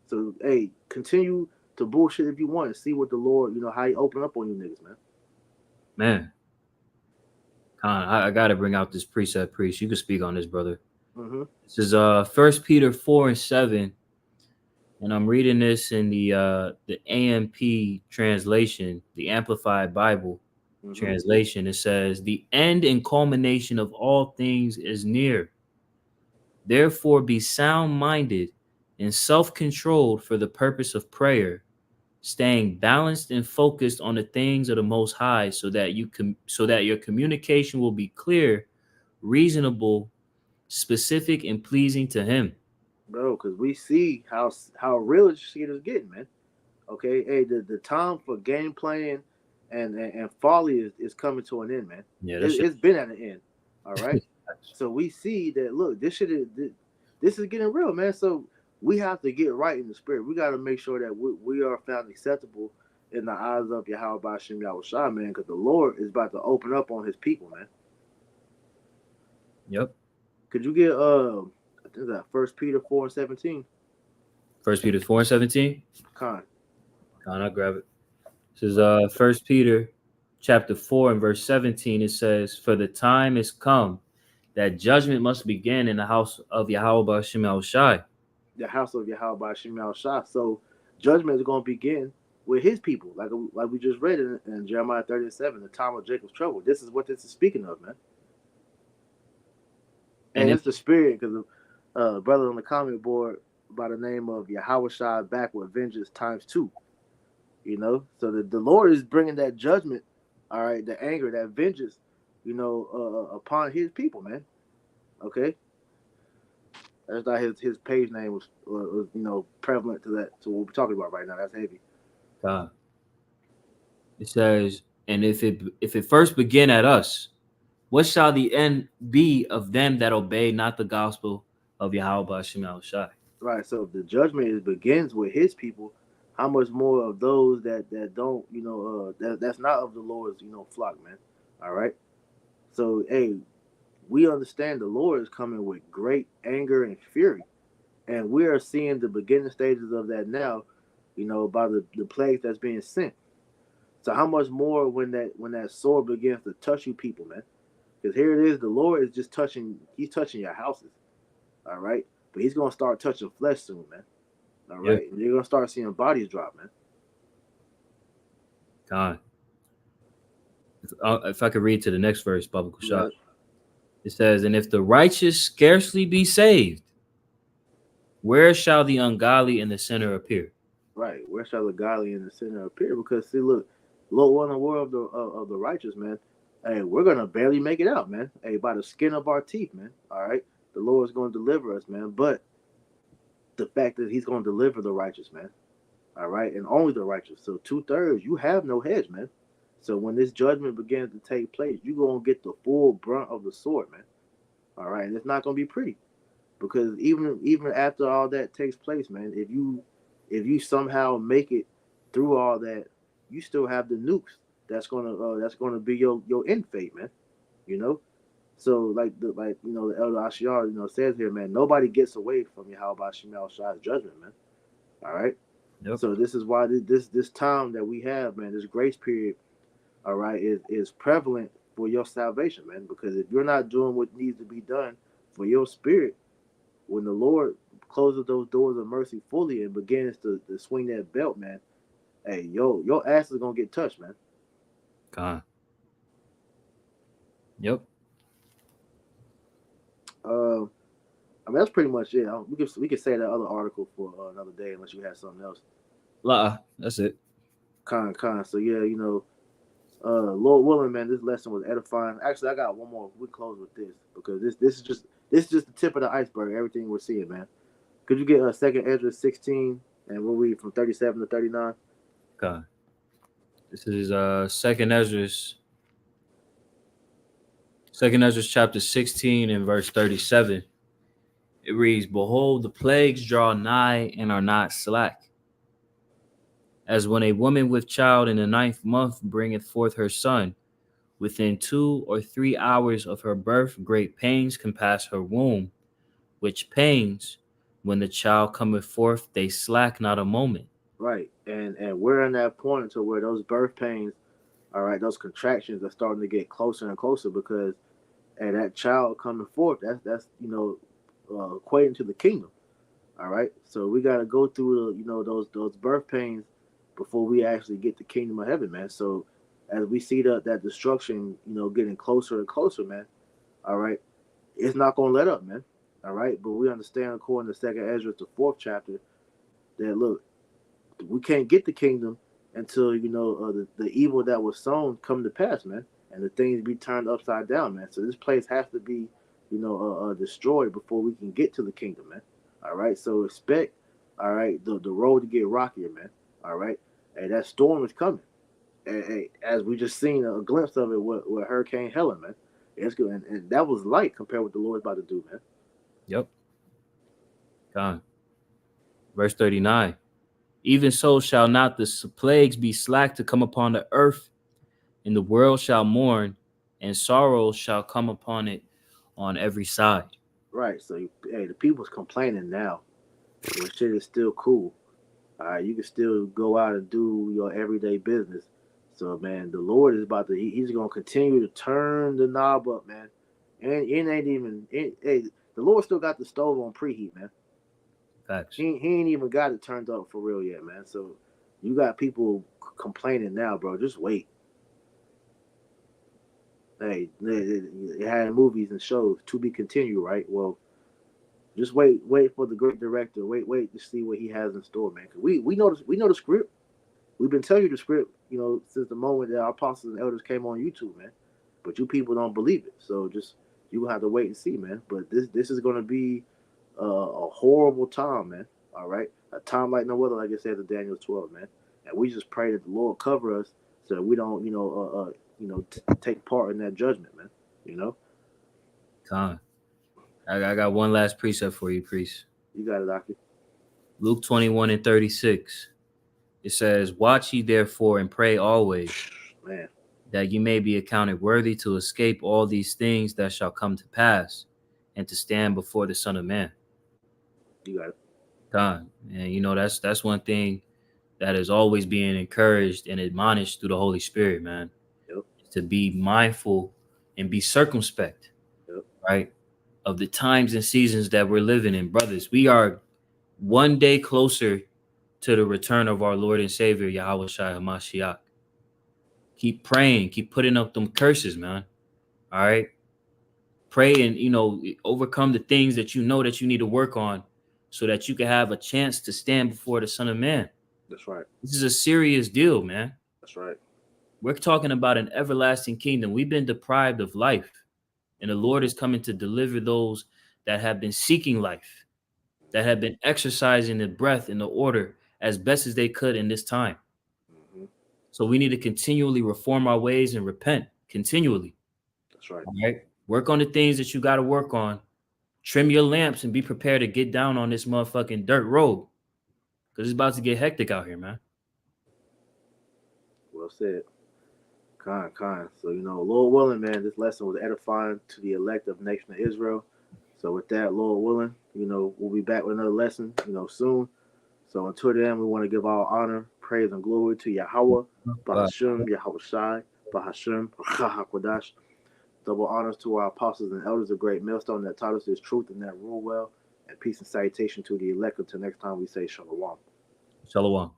So, hey, continue to bullshit if you want and see what the Lord, how he open up on you niggas, man. Man. Khan, I got to bring out this precept priest. You can speak on this, brother. Mm-hmm. This is 1 Peter 4:7. And I'm reading this in the AMP translation, the Amplified Bible translation. It says, the end and culmination of all things is near. Therefore, be sound-minded and self-controlled for the purpose of prayer, staying balanced and focused on the things of the Most High, so that your communication will be clear, reasonable, specific, and pleasing to Him. Bro, because we see how real this shit is getting, man. Okay, hey, the time for game playing and folly is coming to an end, man. Yeah, it's been at an end. All right. So we see that, look, this is getting real, man. So we have to get right in the spirit. We got to make sure that we are found acceptable in the eyes of Yahweh Shem Yahushua, man, because the Lord is about to open up on his people, man. Yep. Could you get I think that 1 Peter 4:17? 1 Peter 4:17? Con, I'll grab it. This is 1 Peter chapter 4 and verse 17. It says, for the time is come that judgment must begin in the house of Yahweh Shem Yahushai. The house of Yahweh Shem Yahushua. So judgment is going to begin with his people, like we just read in Jeremiah 30:7, the time of Jacob's trouble. This is what this is speaking of, man. And it's the spirit, because brother on the comment board by the name of Yahushua back with vengeance ×2. So the Lord is bringing that judgment, all right, the anger, that vengeance, upon his people, man. Okay. That's not his page name was prevalent to that, to what we're talking about right now. That's heavy. It says, and if it first begin at us, what shall the end be of them that obey not the gospel of Yahweh Shem Yahushai? Right. So if the judgment begins with his people, how much more of those that don't, that's not of the Lord's, flock, man. All right. So, hey, we understand the Lord is coming with great anger and fury. And we are seeing the beginning stages of that now, by the plague that's being sent. So how much more when that sword begins to touch you people, man? Because here it is, the Lord is just he's touching your houses. All right. But he's going to start touching flesh soon, man. All right. Yeah. And you're going to start seeing bodies drop, man. God. If I could read to the next verse, Baba Kushab. It says, and if the righteous scarcely be saved, where shall the ungodly in the sinner appear? Right. Where shall the godly in the sinner appear? Because, see, look, Lord, in the world of the righteous, man, hey, we're going to barely make it out, man. Hey, by the skin of our teeth, man. All right. The Lord's going to deliver us, man. But the fact that he's going to deliver the righteous, man. All right. And only the righteous. So 2/3, you have no hedge, man. So when this judgment begins to take place, you're going to get the full brunt of the sword, man. All right. And it's not going to be pretty. Because even after all that takes place, man, if you somehow make it through all that, you still have the nukes. That's gonna be your end fate, man. So like the Elder Ashiar, says here, man, nobody gets away from Yahweh Shem Shai's judgment, man. All right. Yep. So this is why this time that we have, man, this grace period, all right, is prevalent for your salvation, man. Because if you're not doing what needs to be done for your spirit, when the Lord closes those doors of mercy fully and begins to swing that belt, man, hey, your ass is gonna get touched, man. God. Yep. Um, I mean that's pretty much it. We could say that other article for another day, unless you had something else. That's it. Con. So yeah, Lord willing, man, this lesson was edifying. Actually, I got one more. We close with this because this is just the tip of the iceberg. Everything we're seeing, man. Could you get a second Ezra 16 and we'll read from 37 to 39? God. This is Second Ezra's chapter 16 and verse 37. It reads, "Behold, the plagues draw nigh and are not slack. As when a woman with child in the 9th month bringeth forth her son, within 2 or 3 hours of her birth, great pains compass her womb, which pains, when the child cometh forth, they slack not a moment." Right. And we're in that point to where those birth pains, all right, those contractions are starting to get closer and closer because that child coming forth, that's equating to the kingdom. All right. So we gotta go through those birth pains before we actually get the kingdom of heaven, man. So as we see that destruction, getting closer and closer, man, all right, it's not gonna let up, man. All right. But we understand according to Second Ezra, the 4th chapter, that look, we can't get the kingdom until the evil that was sown come to pass, man, and the things be turned upside down, man. So this place has to be, destroyed before we can get to the kingdom, man. All right, so expect, all right, the road to get rockier, man. All right, and that storm is coming, and as we just seen a glimpse of it with Hurricane Helen, man. It's good, and that was light compared with what the Lord's about to do, man. Yep. God. Verse 39. "Even so shall not the plagues be slack to come upon the earth, and the world shall mourn, and sorrow shall come upon it on every side." Right, so hey, the people's complaining now, when shit is still cool. All right, you can still go out and do your everyday business. So, man, the Lord is about to, he's going to continue to turn the knob up, man. And it ain't even, hey, the Lord still got the stove on preheat, man. Facts. He ain't even got it turned up for real yet, man. So, you got people complaining now, bro. Just wait. Hey, they had movies and shows to be continued, right? Well, just wait for the great director. Wait to see what he has in store, man. Cause we know the script. We've been telling you the script, since the moment that our apostles and elders came on YouTube, man. But you people don't believe it, so just you will have to wait and see, man. But this is going to be a horrible time, man. All right, a time like no other, like it says in Daniel 12, man. And we just pray that the Lord cover us so that we don't, take part in that judgment, man. Con. I got one last precept for you, priest. You got it, Doctor. Luke 21 and 36. It says, "Watch ye therefore and pray always, Man, that ye may be accounted worthy to escape all these things that shall come to pass, and to stand before the Son of Man." you got it. God, and that's one thing that is always being encouraged and admonished through the Holy Spirit, man. Yep. To be mindful and be circumspect, Yep. right, of the times and seasons that we're living in, brothers. We are one day closer to the return of our Lord and Savior, Yahweh Shai HaMashiach. Keep praying, keep putting up them curses, man. All right. Pray and, overcome the things that you know that you need to work on so that you can have a chance to stand before the Son of Man. That's right. This is a serious deal, man. That's right. We're talking about an everlasting kingdom. We've been deprived of life, and the Lord is coming to deliver those that have been seeking life, that have been exercising the breath and the order as best as they could in this time. Mm-hmm. So we need to continually reform our ways and repent continually. That's right. All right. Work on the things that you got to work on. Trim your lamps and be prepared to get down on this motherfucking dirt road, because it's about to get hectic out here, man. Well said. Con. So, Lord willing, man, this lesson was edifying to the elect of the nation of Israel. So with that, Lord willing, we'll be back with another lesson, soon. So until then, we want to give all honor, praise, and glory to Yahweh, Bahashim, Yahweh Shai, Bahashim, Hakodash. Double honors to our apostles and elders, a great millstone that taught us this truth and that rule well. And peace and salutation to the elect. Until next time, we say Shalom. Shalom.